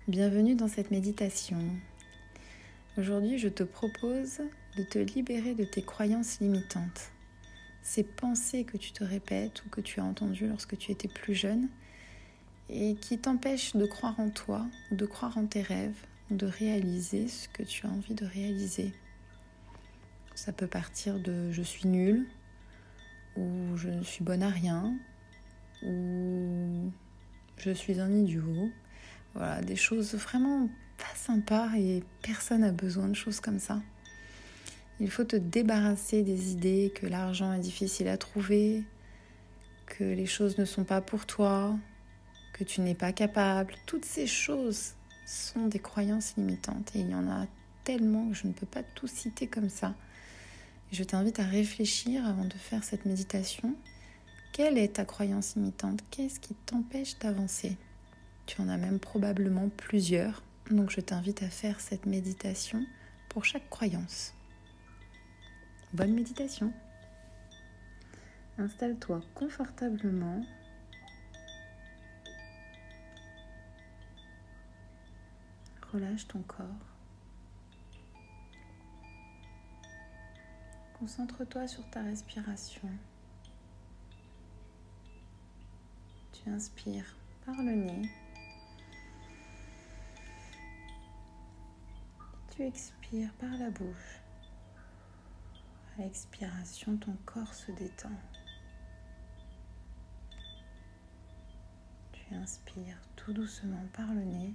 Bienvenue dans cette méditation. Aujourd'hui, je te propose de te libérer de tes croyances limitantes. Ces pensées que tu te répètes ou que tu as entendues lorsque tu étais plus jeune et qui t'empêchent de croire en toi, de croire en tes rêves, de réaliser ce que tu as envie de réaliser. Ça peut partir de « je suis nulle » ou « je ne suis bonne à rien » ou « je suis un idiot ». Voilà, des choses vraiment pas sympas et personne n'a besoin de choses comme ça. Il faut te débarrasser des idées que l'argent est difficile à trouver, que les choses ne sont pas pour toi, que tu n'es pas capable. Toutes ces choses sont des croyances limitantes et il y en a tellement que je ne peux pas tout citer comme ça. Je t'invite à réfléchir avant de faire cette méditation. Quelle est ta croyance limitante? Qu'est-ce qui t'empêche d'avancer? Tu en as même probablement plusieurs, donc je t'invite à faire cette méditation pour chaque croyance. Bonne méditation. Installe-toi confortablement. Relâche ton corps. Concentre-toi sur ta respiration. Tu inspires par le nez. Tu expires par la bouche. À l'expiration, ton corps se détend. Tu inspires tout doucement par le nez.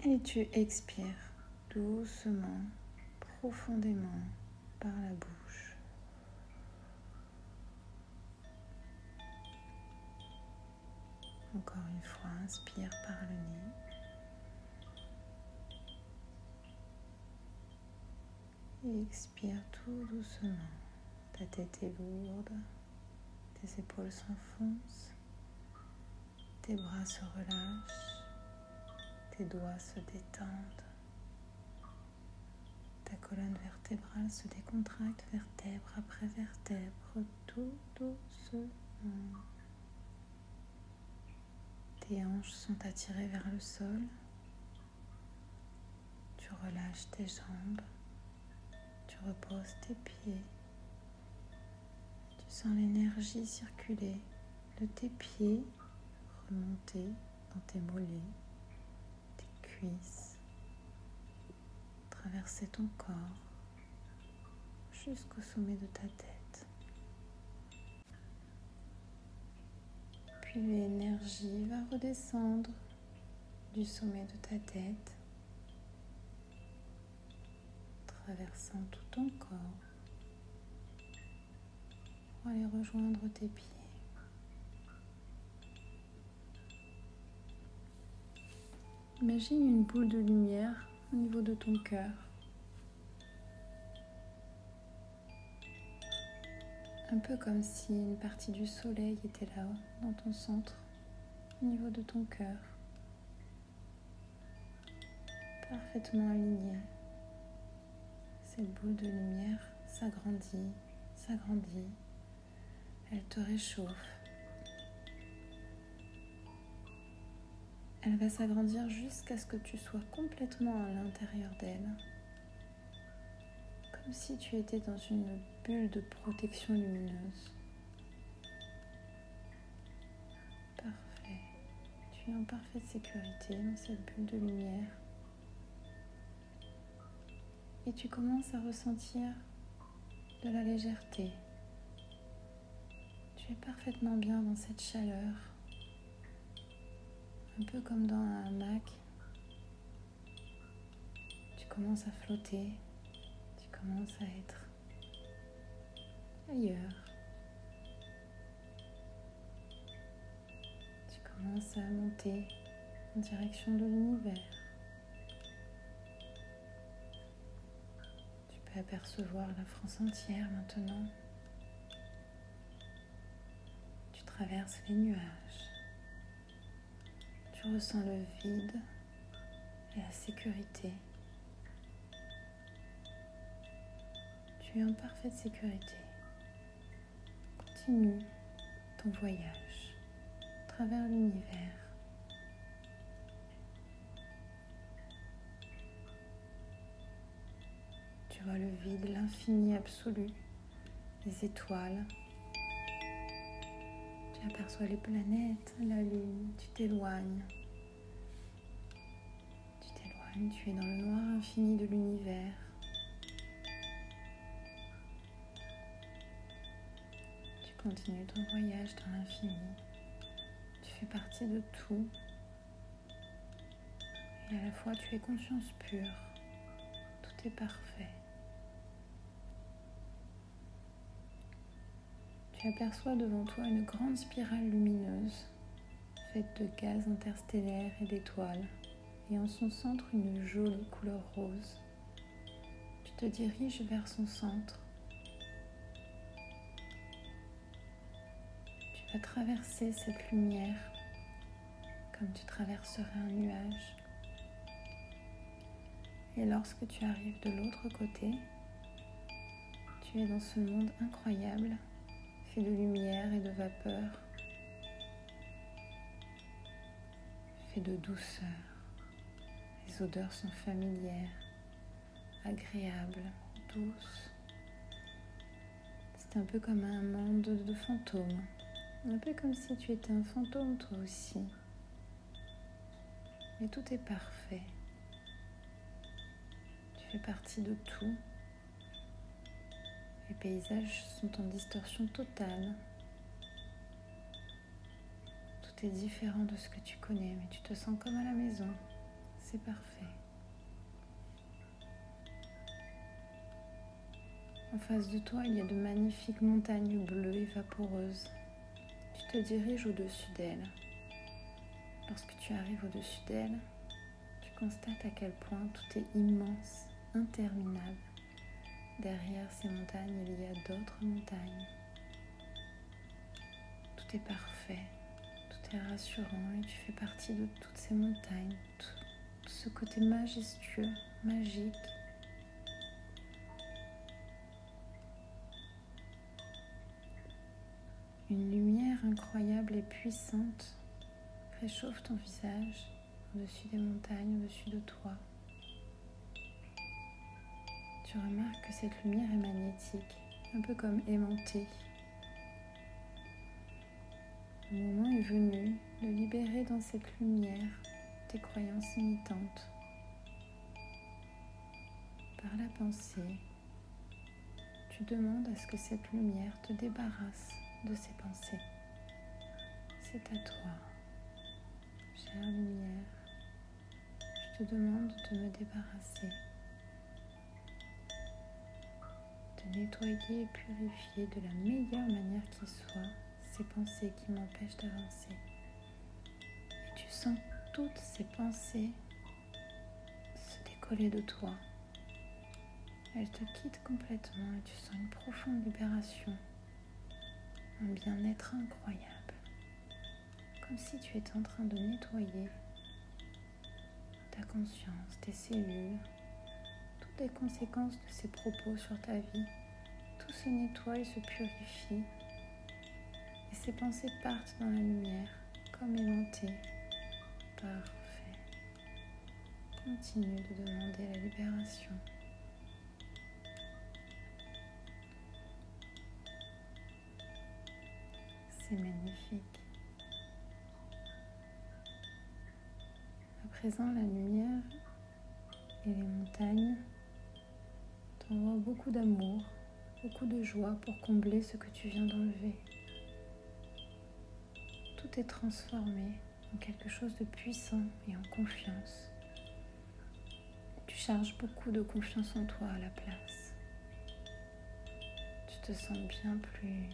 Et tu expires doucement, profondément par la bouche. Encore une fois, inspire par le nez. Et expire tout doucement. Ta tête est lourde, tes épaules s'enfoncent, tes bras se relâchent, tes doigts se détendent, ta colonne vertébrale se décontracte vertèbre après vertèbre, tout doucement. Tes hanches sont attirées vers le sol. Tu relâches tes jambes. Tu reposes tes pieds. Tu sens l'énergie circuler de tes pieds remonter dans tes mollets, tes cuisses, traverser ton corps jusqu'au sommet de ta tête. Puis l'énergie va redescendre du sommet de ta tête, traversant tout ton corps pour aller rejoindre tes pieds. Imagine une boule de lumière au niveau de ton cœur. Un peu comme si une partie du soleil était là, dans ton centre, au niveau de ton cœur. Parfaitement alignée. Cette boule de lumière s'agrandit, s'agrandit. Elle te réchauffe. Elle va s'agrandir jusqu'à ce que tu sois complètement à l'intérieur d'elle. Comme si tu étais dans une bulle de protection lumineuse. Parfait. Tu es en parfaite sécurité dans cette bulle de lumière. Et tu commences à ressentir de la légèreté. Tu es parfaitement bien dans cette chaleur. Un peu comme dans un hamac. Tu commences à flotter. Tu commences à être ailleurs. Tu commences à monter en direction de l'univers. Tu peux apercevoir la France entière maintenant. Tu traverses les nuages. Tu ressens le vide et la sécurité. Tu es en parfaite sécurité. Continue ton voyage. travers l'univers. Tu vois le vide, l'infini absolu, les étoiles. Tu aperçois les planètes, la lune, tu t'éloignes. Tu es dans le noir infini de l'univers. Tu continues ton voyage dans l'infini. Tu fais partie de tout. Et à la fois, tu es conscience pure. Tout est parfait. Tu aperçois devant toi une grande spirale lumineuse, faite de gaz interstellaires et d'étoiles, et en son centre une jolie couleur rose. Tu te diriges vers son centre. Tu vas traverser cette lumière comme tu traverserais un nuage. Et lorsque tu arrives de l'autre côté, tu es dans ce monde incroyable, fait de lumière et de vapeur, fait de douceur. Les odeurs sont familières, agréables, douces. C'est un peu comme un monde de fantômes, un peu comme si tu étais un fantôme toi aussi. Mais tout est parfait. Tu fais partie de tout. Les paysages sont en distorsion totale. Tout est différent de ce que tu connais, mais tu te sens comme à la maison. C'est parfait. En face de toi, il y a de magnifiques montagnes bleues et vaporeuses. Tu te diriges au-dessus d'elles. Lorsque tu arrives au-dessus d'elles, tu constates à quel point tout est immense, interminable. Derrière ces montagnes, il y a d'autres montagnes. Tout est parfait, tout est rassurant et tu fais partie de toutes ces montagnes, tout ce côté majestueux, magique. Une lumière incroyable et puissante réchauffe ton visage au-dessus des montagnes, au-dessus de toi. Tu remarques que cette lumière est magnétique, un peu comme aimantée. Le moment est venu de libérer dans cette lumière tes croyances limitantes. Par la pensée, tu demandes à ce que cette lumière te débarrasse de ces pensées. C'est à toi, chère lumière. Je te demande de me débarrasser, de nettoyer et purifier de la meilleure manière qui soit ces pensées qui m'empêchent d'avancer. Et tu sens toutes ces pensées se décoller de toi. Elles te quittent complètement et tu sens une profonde libération, un bien-être incroyable, comme si tu étais en train de nettoyer ta conscience, tes cellules, toutes les conséquences de ces propos sur ta vie. Tout se nettoie et se purifie. Et ces pensées partent dans la lumière, comme aimantées. Parfait. Continue de demander la libération. C'est magnifique. À présent, la lumière et les montagnes t'envoient beaucoup d'amour, beaucoup de joie pour combler ce que tu viens d'enlever. Tout est transformé en quelque chose de puissant et en confiance. Tu charges beaucoup de confiance en toi à la place. Tu te sens bien plus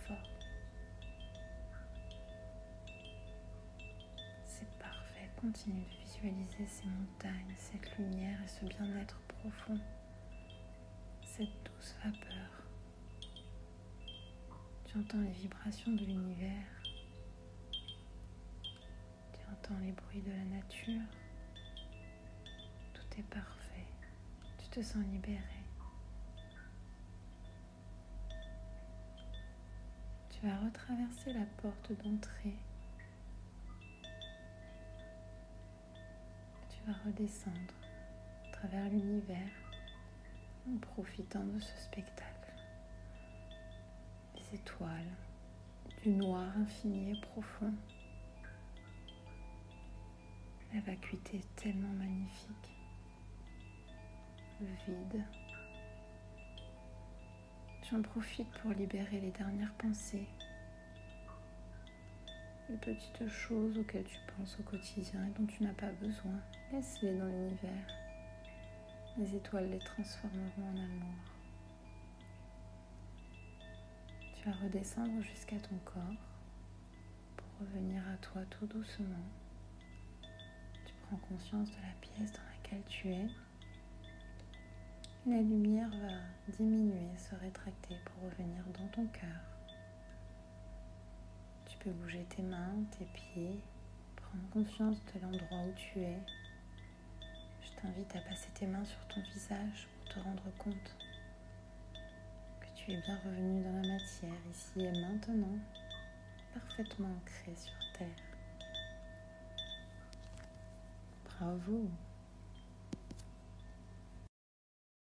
fort. C'est parfait. Continue de visualiser ces montagnes, cette lumière et ce bien-être profond, cette douce vapeur. Tu entends les vibrations de l'univers. Tu entends les bruits de la nature. Tout est parfait. Tu te sens libéré. Tu Tu vas retraverser la porte d'entrée. Tu vas redescendre à travers l'univers en profitant de ce spectacle. Les étoiles, du noir infini et profond. La vacuité est tellement magnifique. Le vide. J'en profite pour libérer les dernières pensées, les petites choses auxquelles tu penses au quotidien et dont tu n'as pas besoin. Laisse-les dans l'univers. Les étoiles les transformeront en amour. Tu vas redescendre jusqu'à ton corps pour revenir à toi tout doucement. Tu prends conscience de la pièce dans laquelle tu es. La lumière va diminuer, se rétracter pour revenir dans ton cœur. Tu peux bouger tes mains, tes pieds, prendre conscience de l'endroit où tu es. Je t'invite à passer tes mains sur ton visage pour te rendre compte que tu es bien revenu dans la matière, ici et maintenant, parfaitement ancré sur terre. Bravo!